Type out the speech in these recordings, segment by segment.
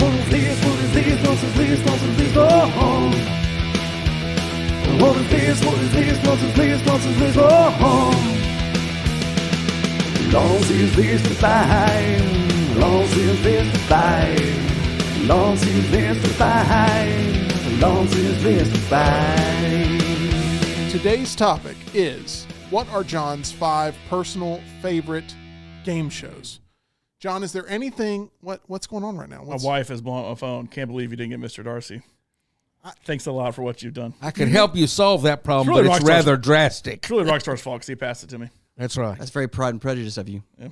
What is this? What is this? Lunce's List? Lunce's List? Oh. What is this? What is this? Lunce's List? Lunce's List? Oh. Lunce's List is 5. Lunce's List is 5. Lunce's List is 5. Lunce's List is 5. Today's topic is, what are John's 5 personal favorite game shows? John, is there anything, what's going on right now? My wife is blowing up my phone. Can't believe you didn't get Mr. Darcy. Thanks a lot for what you've done. I can help you solve that problem, really but it's rather drastic. It's really Rockstar's fault because he passed it to me. That's right. That's very Pride and Prejudice of you. Yeah,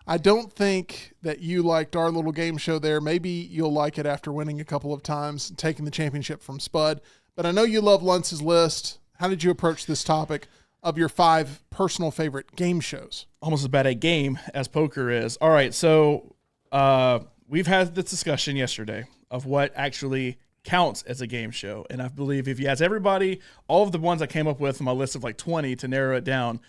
I don't think that you liked our little game show there. Maybe you'll like it after winning a couple of times and taking the championship from Spud. But I know you love Lunce's List. How did you approach this topic of your 5 personal favorite game shows? Almost as bad a game as poker is. All right, so we've had this discussion yesterday of what actually counts as a game show. And I believe if you ask everybody, all of the ones I came up with on my list of like 20 to narrow it down,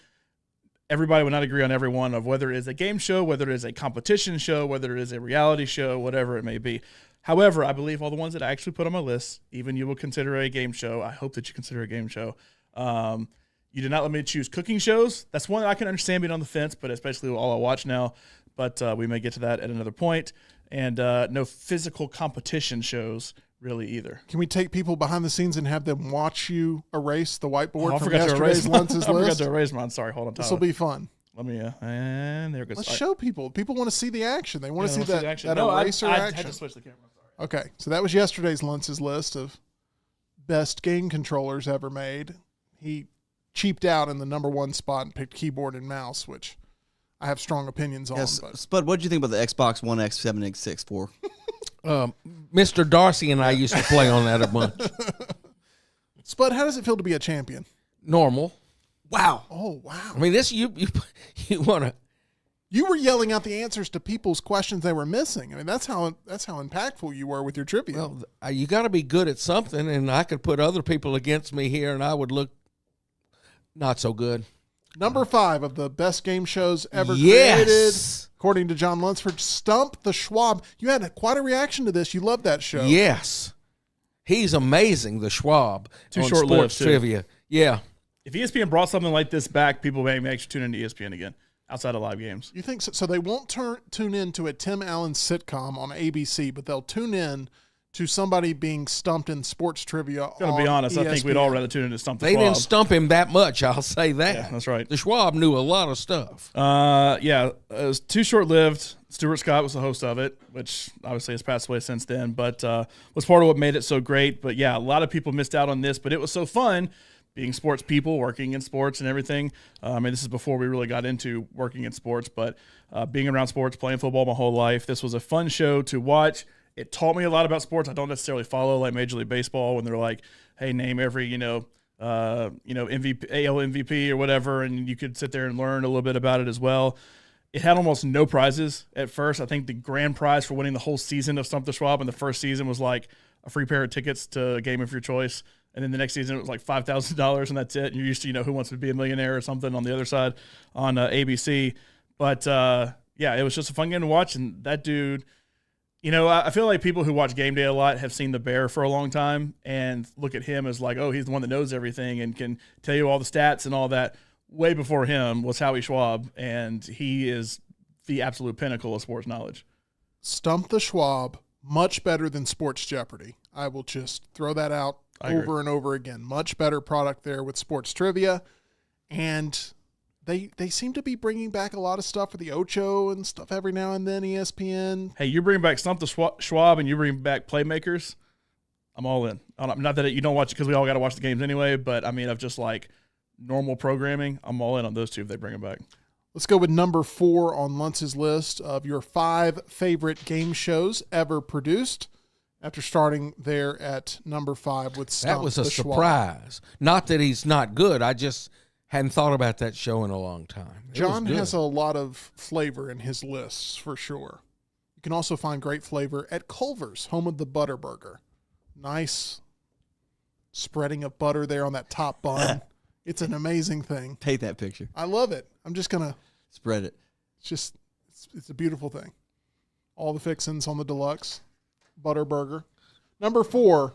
everybody would not agree on every one of whether it is a game show, whether it is a competition show, whether it is a reality show, whatever it may be. However, I believe all the ones that I actually put on my list, even you will consider a game show. I hope that you consider a game show. You did not let me choose cooking shows. That's one I can understand being on the fence, but it's basically all I watch now. But we may get to that at another point. And no physical competition shows really either. Can we take people behind the scenes and have them watch you erase the whiteboard from I yesterday's Lunce's I List? forgot to erase mine. Sorry, hold on. This will be fun. Let me, and there it goes. Let's show people. People want to see the action. They want to see the that action. eraser I action. had to switch the camera. Sorry. Okay, so that was yesterday's Lunce's List of best game controllers ever made. He cheaped out in the number 1 spot and picked keyboard and mouse, which I have strong opinions on. Yes, But Spud, what did you think about the Xbox One X, 7, X, 4? Mr. Darcy and I used to play on that a bunch. Spud, how does it feel to be a champion? Normal. Wow. Oh, wow. I mean, this you want to. You were yelling out the answers to people's questions they were missing. I mean, that's how impactful you were with your trivia. Well, you got to be good at something, and I could put other people against me here, and I would look not so good. Number 5 of the best game shows ever Yes. created, according to John Lunsford, Stump the Schwab. You had quite a reaction to this. You loved that show. Yes. He's amazing, the Schwab. Too on short-lived, sports too. trivia. Yeah. If ESPN brought something like this back, people may actually tune into ESPN again outside of live games. You think so? So they won't tune in to a Tim Allen sitcom on ABC, but they'll tune in to somebody being stumped in sports trivia. Going to be honest, I think we'd all rather tune into Stump the They Schwab. didn't stump him that much, I'll say that. Yeah, that's right. The Schwab knew a lot of stuff. It was too short-lived. Stuart Scott was the host of it, which obviously has passed away since then, but was part of what made it so great. But yeah, a lot of people missed out on this, but it was so fun being sports people, working in sports and everything. I mean, this is before we really got into working in sports, but being around sports, playing football my whole life, this was a fun show to watch. It taught me a lot about sports. I don't necessarily follow like Major League Baseball when they're like, hey, name every, MVP, AL MVP or whatever, and you could sit there and learn a little bit about it as well. It had almost no prizes at first. I think the grand prize for winning the whole season of Stump the Schwab in the first season was like a free pair of tickets to a game of your choice. And then the next season it was like $5,000 and that's it. And you're used to, Who Wants to Be a Millionaire or something on the other side on ABC. But it was just a fun game to watch. And that dude, I feel like people who watch Game Day a lot have seen The Bear for a long time and look at him as like, oh, he's the one that knows everything and can tell you all the stats and all that. Way before him was Howie Schwab, and he is the absolute pinnacle of sports knowledge. Stump the Schwab, much better than Sports Jeopardy. I will just throw that out over and over again. Much better product there with sports trivia. And they seem to be bringing back a lot of stuff for the Ocho and stuff every now and then, ESPN. Hey, you bring back Stump the Schwab and you bring back Playmakers, I'm all in. Not that you don't watch it because we all got to watch the games anyway, but I mean, of just like normal programming, I'm all in on those two if they bring them back. Let's go with number 4 on Lunce's list of your 5 favorite game shows ever produced. After starting there at number 5 with Stump That was a the Schwab. surprise. Not that he's not good. I just hadn't thought about that show in a long time. John has a lot of flavor in his lists for sure. You can also find great flavor at Culver's, home of the Butterburger. Nice spreading of butter there on that top bun. It's an amazing thing. Take that picture. I love it. I'm just going to, Spread it. it's a beautiful thing. All the fixins on the deluxe butter burger. Number 4.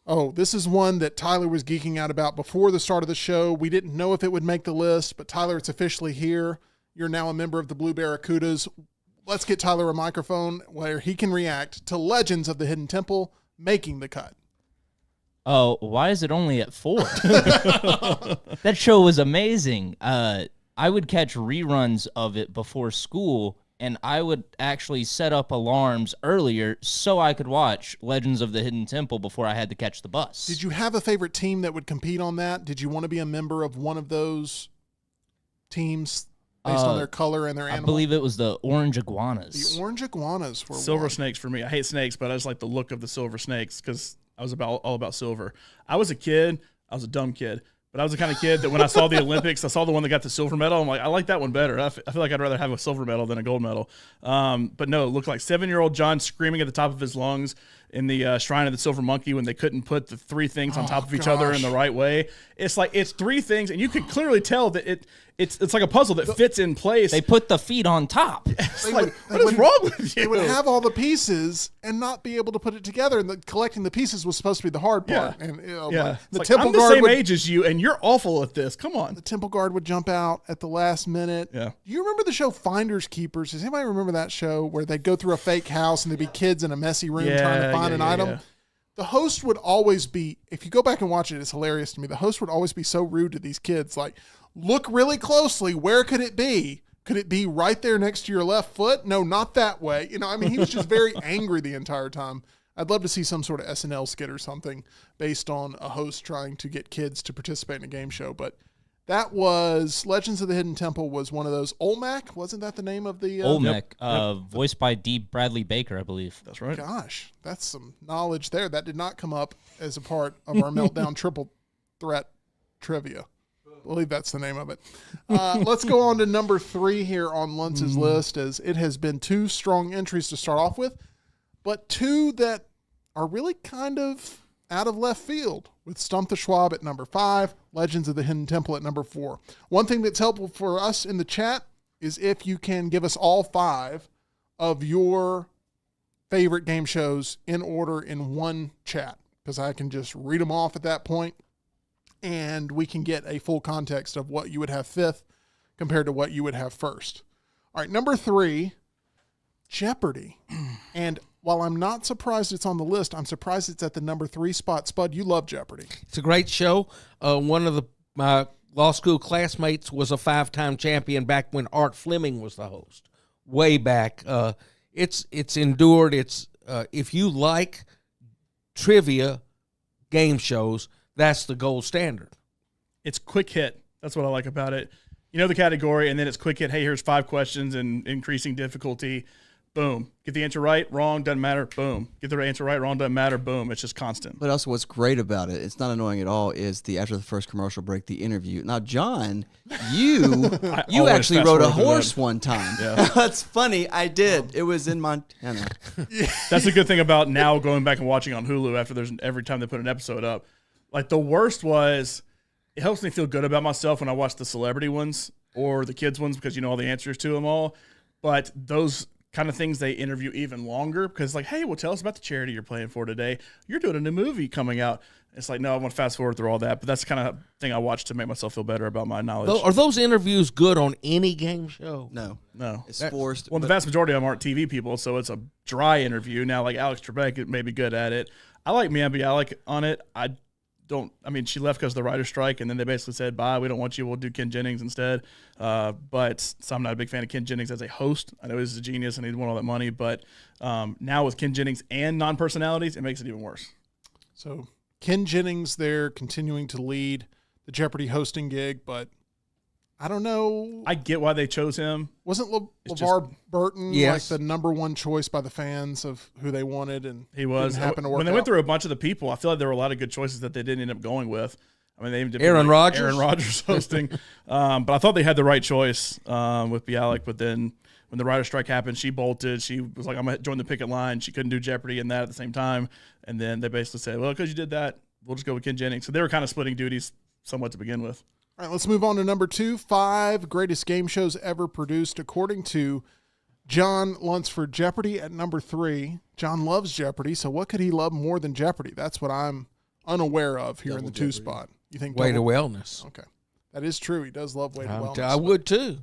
Oh, this is one that Tyler was geeking out about before the start of the show. We didn't know if it would make the list, but Tyler, it's officially here. You're now a member of the Blue Barracudas. Let's get Tyler a microphone where he can react to Legends of the Hidden Temple making the cut. Oh, why is it only at 4? That show was amazing. I would catch reruns of it before school, and I would actually set up alarms earlier so I could watch Legends of the Hidden Temple before I had to catch the bus. Did you have a favorite team that would compete on that? Did you want to be a member of one of those teams based on their color and their animal? I believe it was the Orange Iguanas. The Orange Iguanas were Silver one. snakes for me. I hate snakes, but I just like the look of the silver snakes because I was all about silver. I was a kid. I was a dumb kid. But I was the kind of kid that when I saw the Olympics, I saw the one that got the silver medal. I'm like, I like that one better. I feel like I'd rather have a silver medal than a gold medal. But no, it looked like 7-year-old John screaming at the top of his lungs in the Shrine of the Silver Monkey when they couldn't put the 3 things on top of each other in the right way. It's like it's 3 things, and you could clearly tell that it's like a puzzle that fits in place. They put the feet on top. It's like, what is wrong with you? They would have all the pieces and not be able to put it together. And collecting the pieces was supposed to be the hard part. Yeah. And Yeah, the like, temple I'm the guard same would, age as you, and you're awful at this. Come on. the temple guard would jump out at the last minute. Yeah. Do you remember the show Finders Keepers? Does anybody remember that show where they'd go through a fake house and there'd be kids in a messy room trying to find an item? Yeah. The host would always be, if you go back and watch it, it's hilarious to me. The host would always be so rude to these kids. Like, look really closely. Where could it be? Could it be right there next to your left foot? No, not that way. You know, I mean, he was just very angry the entire time. I'd love to see some sort of SNL skit or something based on a host trying to get kids to participate in a game show. But that was Legends of the Hidden Temple was one of those. Olmec, wasn't that the name of the? Olmec, voiced by D. Bradley Baker, I believe. That's right. Gosh, that's some knowledge there. That did not come up as a part of our Meltdown Triple Threat Trivia. I believe that's the name of it. Let's go on to number 3 here on Lunce's list, as it has been 2 strong entries to start off with, but 2 that are really kind of out of left field, with Stump the Schwab at number 5, Legends of the Hidden Temple at number 4. One thing that's helpful for us in the chat is if you can give us all 5 of your favorite game shows in order in one chat, because I can just read them off at that point, and we can get a full context of what you would have 5th compared to what you would have 1st. All right, number 3, Jeopardy. And while I'm not surprised it's on the list, I'm surprised it's at the number 3 spot. Spud, you love Jeopardy. It's a great show. One of my law school classmates was a 5-time champion back when Art Fleming was the host. Way back. It's endured. It's if you like trivia game shows, that's the gold standard. It's quick hit. That's what I like about it. You know the category, and then it's quick hit. Hey, here's 5 questions and increasing difficulty. Boom. Get the answer right, wrong, doesn't matter. Boom. Get the answer right, wrong, doesn't matter. Boom. It's just constant. But also what's great about it, it's not annoying at all, is after the first commercial break, the interview. Now, John, you actually rode a horse one time. Yeah. That's funny. I did. It was in Montana. That's the good thing about now going back and watching on Hulu after every time they put an episode up. Like the worst was, it helps me feel good about myself when I watch the celebrity ones or the kids ones because you know all the answers to them all. But those kind of things they interview even longer because like, hey, well, tell us about the charity you're playing for today. You're doing a new movie coming out. It's like, no, I want to fast forward through all that. But that's the kind of thing I watch to make myself feel better about my knowledge. Are those interviews good on any game show? No. It's forced. Well, the vast majority of them aren't TV people, so it's a dry interview. Now, like Alex Trebek may be good at it. I like Mia Bialik on it. She left because of the writer's strike, and then they basically said, bye, we don't want you, we'll do Ken Jennings instead. So I'm not a big fan of Ken Jennings as a host. I know he's a genius and he'd want all that money, but now with Ken Jennings and non-personalities, it makes it even worse. So Ken Jennings there continuing to lead the Jeopardy hosting gig, but I don't know. I get why they chose him. Wasn't LeVar Burton like the number 1 choice by the fans of who they wanted? And he was. didn't happen to work when they out. went through a bunch of the people, I feel like there were a lot of good choices that they didn't end up going with. I mean, they even did Aaron Rodgers? Aaron Rodgers hosting. But I thought they had the right choice with Bialik. But then when the writer's strike happened, she bolted. She was like, I'm going to join the picket line. She couldn't do Jeopardy and that at the same time. And then they basically said, well, because you did that, we'll just go with Ken Jennings. So they were kind of splitting duties somewhat to begin with. All right, let's move on to number 2. 5 greatest game shows ever produced, according to John Lunceford. Jeopardy at number 3. John loves Jeopardy, so what could he love more than Jeopardy? That's what I'm unaware of here in the 2 spot. You think Way to Wellness. Okay. That is true. He does love Way to Wellness. I would too.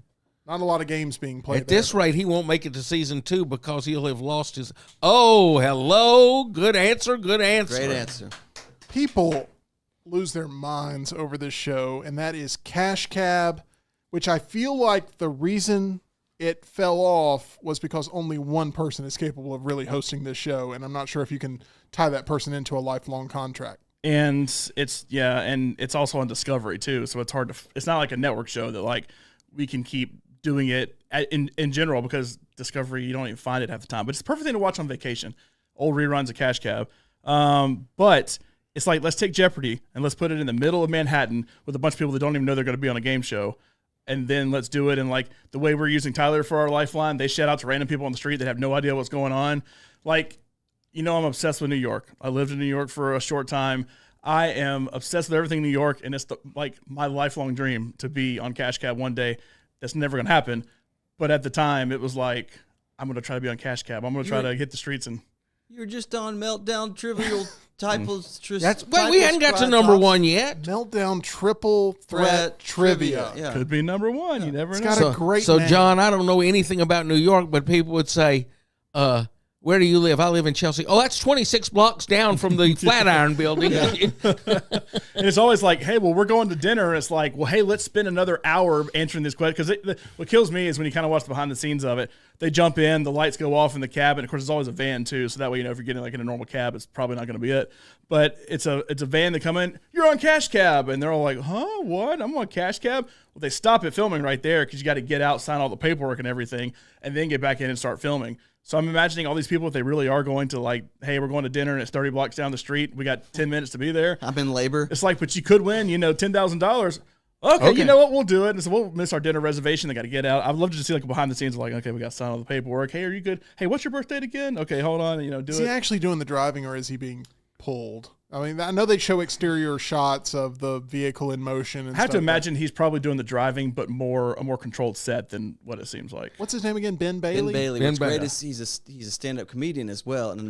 Not a lot of games being played At this rate, he won't make it to season 2 because he'll have lost his. Oh, hello. Good answer. Good answer. Great answer. People lose their minds over this show, and that is Cash Cab, which I feel like the reason it fell off was because only one person is capable of really hosting this show, and I'm not sure if you can tie that person into a lifelong contract. And it's also on Discovery too, so it's hard to. It's not like a network show that like we can keep doing it in general because Discovery you don't even find it half the time. But it's the perfect thing to watch on vacation. Old reruns of Cash Cab, but it's like let's take Jeopardy and let's put it in the middle of Manhattan with a bunch of people that don't even know they're going to be on a game show. And then let's do it in like the way we're using Tyler for our lifeline. They shout out to random people on the street that have no idea what's going on. Like, I'm obsessed with New York. I lived in New York for a short time. I am obsessed with everything New York, and it's like my lifelong dream to be on Cash Cab one day. That's never going to happen. But at the time, it was like, I'm going to try to be on Cash Cab. I'm going to try to hit the streets and. You're just on Meltdown Trivial Typos. We hadn't got to number 1 yet. Meltdown Triple Threat Trivia. Yeah. Could be number 1. You never know. Got a great name. John, I don't know anything about New York, but people would say, where do you live? I live in Chelsea. Oh, that's 26 blocks down from the Flatiron Building. And it's always like, hey, well, we're going to dinner. And it's like, well, hey, let's spend another hour answering this question. Because what kills me is when you kind of watch the behind the scenes of it, they jump in, the lights go off in the cab. And, of course, it's always a van, too. So that way, if you're getting like in a normal cab, it's probably not going to be it. But it's a van that come in, you're on Cash Cab. And they're all like, huh, what? I'm on Cash Cab? Well, they stop it filming right there because you got to get out, sign all the paperwork and everything, and then get back in and start filming. So I'm imagining all these people, if they really are going to like, hey, we're going to dinner and it's 30 blocks down the street. We got 10 minutes to be there. I'm in labor. It's like, but you could win, $10,000. Okay, you know what? We'll do it. And so we'll miss our dinner reservation. They got to get out. I'd love to just see like behind the scenes, like, okay, we got to sign all the paperwork. Hey, are you good? Hey, what's your birth date again? Okay, hold on. Do it. Is he actually doing the driving or is he being pulled? I mean, I know they show exterior shots of the vehicle in motion. And I have to imagine he's probably doing the driving, but a more controlled set than what it seems like. What's his name again? Ben Bailey? Ben Bailey. Ben What's great Bailey. is he's a stand-up comedian as well. And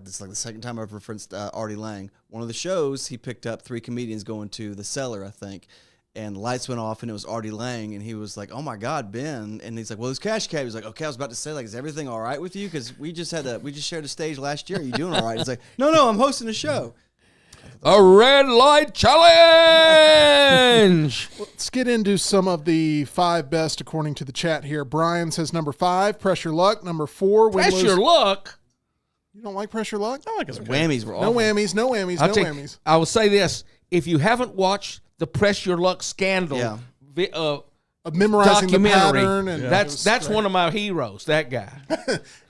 it's like the second time I've referenced Artie Lang. One of the shows, he picked up 3 comedians going to the cellar, I think. And the lights went off, and it was Artie Lang, and he was like, "Oh my God, Ben!" And he's like, "Well, it's Cash Cab." He's like, "Okay, I was about to say, like, is everything all right with you? Because we just shared a stage last year. Are you doing all right?" He's like, "No, I'm hosting a show." A red light challenge. Let's get into some of the 5 best according to the chat here. Brian says number 5, Pressure Luck. Number 4, Pressure Luck. You don't like Pressure Luck? I like his Whammies were No awful. whammies, no whammies, no whammies. I will say this: if you haven't watched the Press Your Luck scandal, Of memorizing the documentary, pattern. And that's one of my heroes. That guy.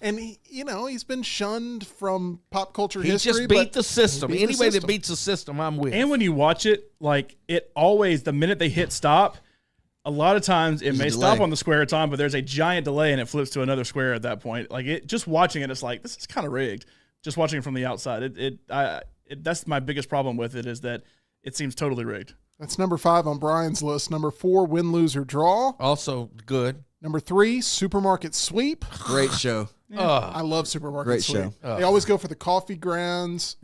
And he's been shunned from pop culture He history. just beat but the system. he beat the Anybody that system. beats the system, I'm with. And when you watch it, like it always, the minute they hit stop, a lot of times it may stop on the square time, but there's a giant delay and it flips to another square at that point. Like just watching it, it's like, this is kind of rigged. Just watching it from the outside. That's my biggest problem with it is that it seems totally rigged. That's number 5 on Brian's list. Number 4, Win, Lose, or Draw. Also good. Number 3, Supermarket Sweep. Great show. I love Supermarket Great Sweep. show. They always go for the coffee grinds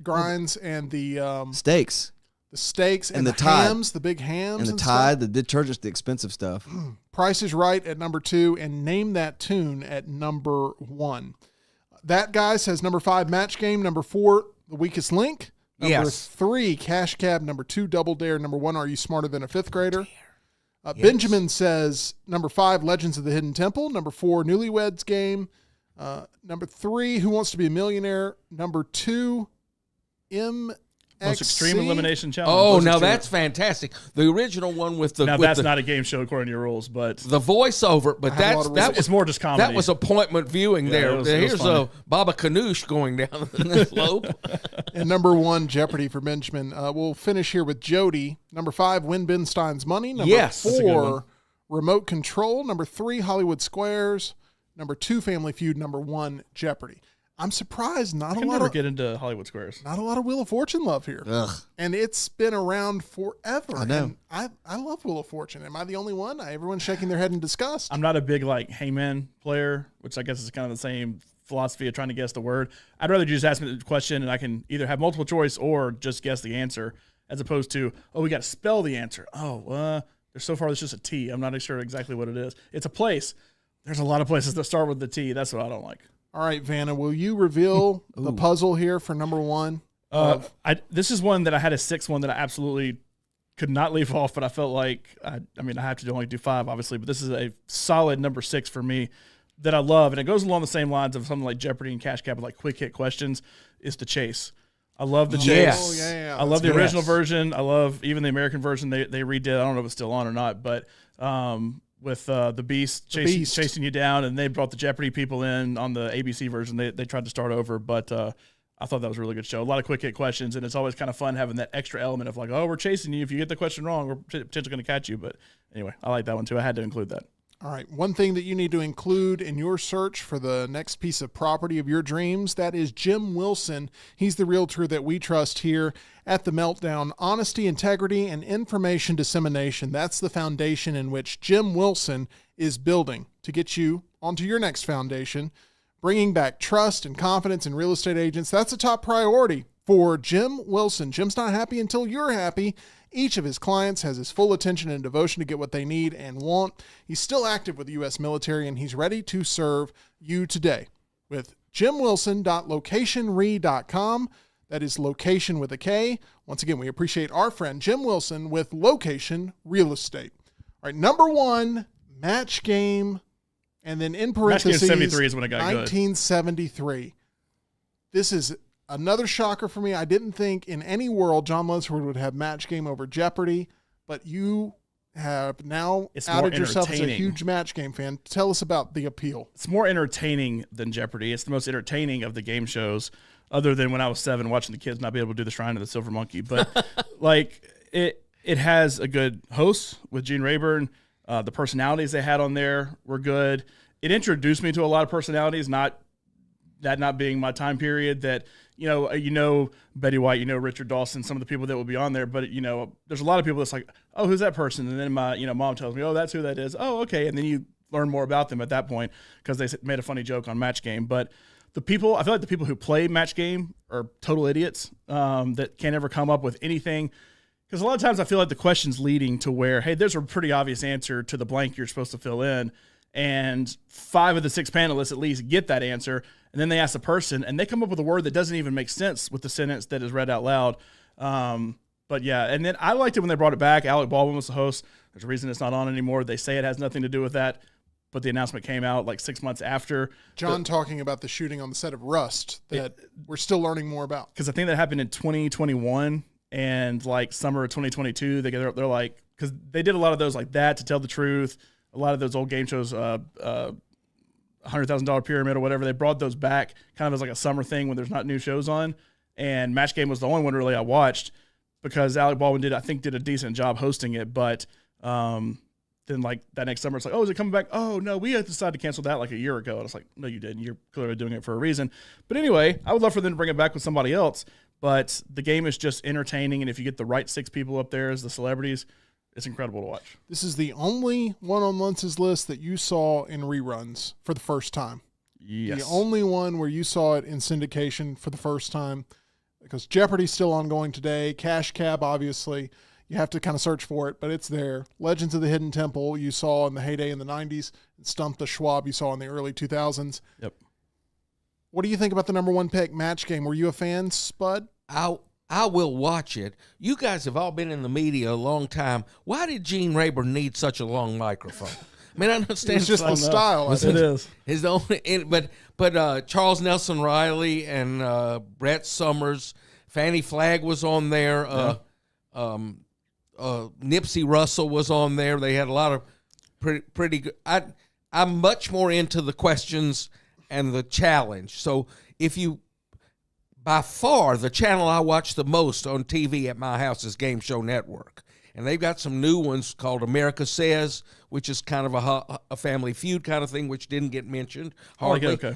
and the Steaks. steaks and And the the Tide. hams, the big hams. And the stuff. Tide, the detergents, the expensive stuff. Price is Right at number 2 and Name That Tune at number 1. That guy says number 5, Match Game. Number 4, The Weakest Link. Number Yes. 3, Cash Cab. Number 2, Double Dare. Number 1, Are You Smarter Than a Fifth Grader? Benjamin says number 5, Legends of the Hidden Temple. Number 4, Newlyweds Game. Number 3, Who Wants to Be a Millionaire? Number 2, MXC. Most Extreme Elimination Challenge. Oh, Most now Extreme- that's fantastic. The original one with the Now with that's the, not a game show according to your rules, but the voiceover, but have a lot of that rules. was it's more just comedy. that was appointment viewing Yeah, there. it was Here's funny. Baba Ganoush going down the slope. And number 1, Jeopardy for Benjamin. We'll finish here with Jody. Number 5, Win Ben Stein's Money. Number Yes, that's a good 4, one. Remote Control. Number 3, Hollywood Squares. Number 2, Family Feud. Number 1, Jeopardy. I'm surprised I can never get into Hollywood Squares. not a lot of Wheel of Fortune love here. Ugh. And it's been around forever. I know. And I love Wheel of Fortune. Am I the only one? Everyone's shaking their head in disgust. I'm not a big like Heyman player, which I guess is kind of the same philosophy of trying to guess the word. I'd rather you just ask me the question and I can either have multiple choice or just guess the answer, as opposed to, oh, we got to spell the answer. Oh, there's so far there's just a T. I'm not sure exactly what it is. It's a place. There's a lot of places that start with the T. That's what I don't like. All right, Vanna, will you reveal the puzzle here for number one? This is one that I had a sixth one that I absolutely could not leave off, but I felt like, I have to only do 5, obviously, but this is a solid number 6 for me that I love, and it goes along the same lines of something like Jeopardy and Cash Cab, but like quick hit questions, is the chase. I love the chase. Yes. Oh, yeah. I love the original version. I love even the American version they redid. I don't know if it's still on or not, but with the Beast chasing you down, and they brought the Jeopardy people in on the ABC version. They tried to start over, but I thought that was a really good show. A lot of quick hit questions, and it's always kind of fun having that extra element of like, oh, we're chasing you. If you get the question wrong, we're potentially going to catch you. But anyway, I like that one too. I had to include that. All right. One thing that you need to include in your search for the next piece of property of your dreams, that is Jim Wilson. He's the realtor that we trust here at The Meltdown. Honesty, integrity, and information dissemination. That's the foundation in which Jim Wilson is building to get you onto your next foundation, bringing back trust and confidence in real estate agents. That's a top priority for Jim Wilson. Jim's not happy until you're happy. Each of his clients has his full attention and devotion to get what they need and want. He's still active with the U.S. military, and he's ready to serve you today with jimwilson.locationre.com. That is location with a K. Once again, we appreciate our friend Jim Wilson with Location Real Estate. All right, number 1, Match Game, and then in parentheses, Match Game 73 is when it got 1973. good. This is another shocker for me. I didn't think in any world John Lunsford would have Match Game over Jeopardy, but you have now outed yourself as a huge Match Game fan. Tell us about the appeal. It's more entertaining than Jeopardy. It's the most entertaining of the game shows, other than when I was 7 watching the kids not be able to do the Shrine of the Silver Monkey. But like it has a good host with Gene Rayburn. The personalities they had on there were good. It introduced me to a lot of personalities, not being my time period, that you know Betty White, Richard Dawson, some of the people that will be on there, but there's a lot of people that's like, oh, who's that person? And then my mom tells me, oh, that's who that is. Oh, okay. And then you learn more about them at that point because they made a funny joke on Match Game. But I feel like the people who play Match Game are total idiots that can't ever come up with anything. Because a lot of times I feel like the question's leading to where, hey, there's a pretty obvious answer to the blank you're supposed to fill in. And 5 of the 6 panelists at least get that answer. And then they ask the person, and they come up with a word that doesn't even make sense with the sentence that is read out loud. But yeah, and then I liked it when they brought it back. Alec Baldwin was the host. There's a reason it's not on anymore. They say it has nothing to do with that, but the announcement came out like 6 months after. John talking about the shooting on the set of Rust that we're still learning more about. Because I think that happened in 2021 and like summer of 2022. They're like, because they did a lot of those like that, To Tell the Truth, a lot of those old game shows, $100,000 Pyramid or whatever. They brought those back kind of as like a summer thing when there's not new shows on. And Match Game was the only one really I watched because Alec Baldwin did a decent job hosting it. But then like that next summer, it's like, oh, is it coming back? Oh, no, we had decided to cancel that like a year ago. And it's like, no, you didn't. You're clearly doing it for a reason. But anyway, I would love for them to bring it back with somebody else. But the game is just entertaining. And if you get the right 6 people up there as the celebrities, it's incredible to watch. This is the only one on Lunce's List that you saw in reruns for the first time. Yes. The only one where you saw it in syndication for the first time, because Jeopardy's still ongoing today. Cash Cab, obviously, you have to kind of search for it, but it's there. Legends of the Hidden Temple you saw in the heyday in the 90s. And Stump the Schwab you saw in the early 2000s. Yep. What do you think about the number 1 pick, Match Game? Were you a fan, Spud? I will watch it. You guys have all been in the media a long time. Why did Gene Rayburn need such a long microphone? I mean, I understand It's just the style. Yes, it is. His own, but Charles Nelson Riley and Brett Summers, Fannie Flagg was on there. Nipsey Russell was on there. They had a lot of pretty good. I'm much more into the questions and the challenge. So by far, the channel I watch the most on TV at my house is Game Show Network. And they've got some new ones called America Says, which is kind of a Family Feud kind of thing, which didn't get mentioned hardly. Okay.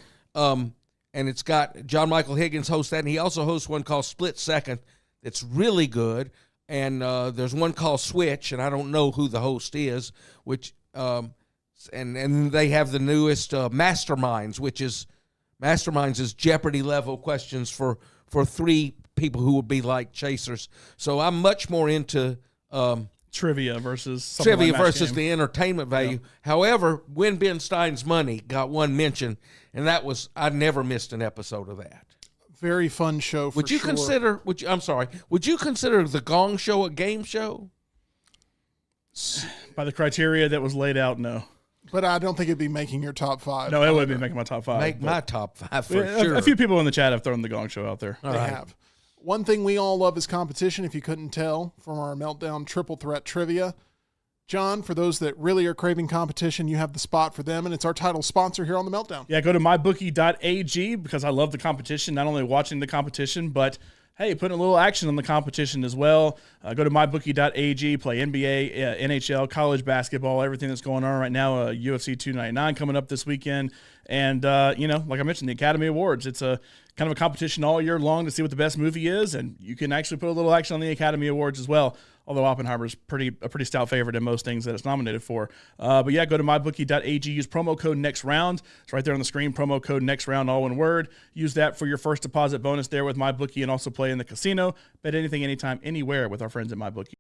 and it's got John Michael Higgins hosts that, and he also hosts one called Split Second that's really good. And there's one called Switch, and I don't know who the host is, which and they have the newest Masterminds, which is Jeopardy level questions for three people who would be like chasers. So I'm much more into Trivia versus something like Match Game. the entertainment value. Yeah. However, When Ben Stein's Money got one mention, and that was I never missed an episode of that. Very fun show. Would you consider? Would you consider the Gong Show a game show? By the criteria that was laid out, no. But I don't think it'd be making your top 5. No, it wouldn't be making my top 5. Make my top 5 for sure. A few people in the chat have thrown the Gong Show out there. They have. One thing we all love is competition, if you couldn't tell from our Meltdown Triple Threat Trivia. John, for those that really are craving competition, you have the spot for them, and it's our title sponsor here on the Meltdown. Yeah, go to mybookie.ag because I love the competition, not only watching the competition, but hey, putting a little action on the competition as well. Go to mybookie.ag, play NBA, NHL, college basketball, everything that's going on right now. UFC 299 coming up this weekend. And, like I mentioned, the Academy Awards. It's a kind of a competition all year long to see what the best movie is, and you can actually put a little action on the Academy Awards as well, although Oppenheimer's a pretty stout favorite in most things that it's nominated for. But yeah, go to mybookie.ag, use promo code NEXTROUND. It's right there on the screen, promo code NEXTROUND, all one word. Use that for your first deposit bonus there with MyBookie, and also play in the casino. Bet anything, anytime, anywhere with our friends at MyBookie.